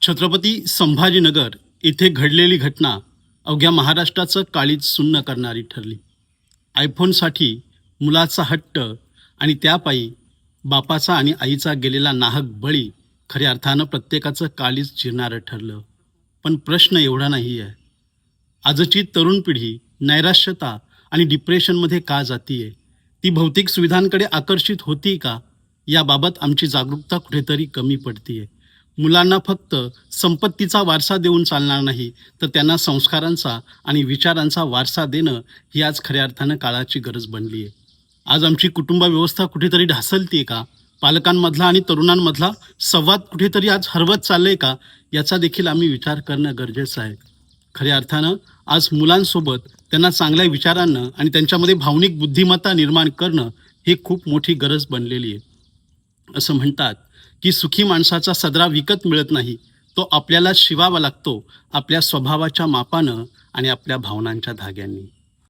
छत्रपती संभाजीनगर येथे घडलेली घटना अवघ्या महाराष्ट्राचं काळीज सुन्न करणारी ठरली. आयफोनसाठी मुलाचा हट्ट आणि त्यापायी बापाचा आणि आईचा गेलेला नाहक बळी खऱ्या अर्थानं प्रत्येकाचं काळीज चिरणारं ठरलं. पण प्रश्न एवढा नाही आहे, आजची तरुण पिढी नैराश्यता आणि डिप्रेशनमध्ये का जातीये? ती भौतिक सुविधांकडे आकर्षित होती का? याबाबत आमची जागरूकता कुठेतरी कमी पडतीये. मुलांना फक्त संपत्तीचा वारसा देऊन चालणार नाही, तर त्यांना संस्कारांचा आणि विचारांचा वारसा देणं ही आज खऱ्या अर्थानं काळाची गरज बनली आहे. आज आमची कुटुंब व्यवस्था कुठेतरी ढासळतीये का? पालकांमधला आणि तरुणांमधला संवाद कुठेतरी आज हरवत चाललंय का? याचा देखील आम्ही विचार करणं गरजेचं आहे. खऱ्या अर्थानं आज मुलांसोबत त्यांना चांगल्या विचारांना आणि त्यांच्यामध्ये भावनिक बुद्धिमत्ता निर्माण करणं ही खूप मोठी गरज बनलेली आहे. असं म्हणतात की सुखी माणसाचा सदरा विकत मिळत नाही, तो आपल्याला शिवावा लागतो आपल्या स्वभावाच्या मापानं आणि आपल्या भावनांच्या धाग्यांनी.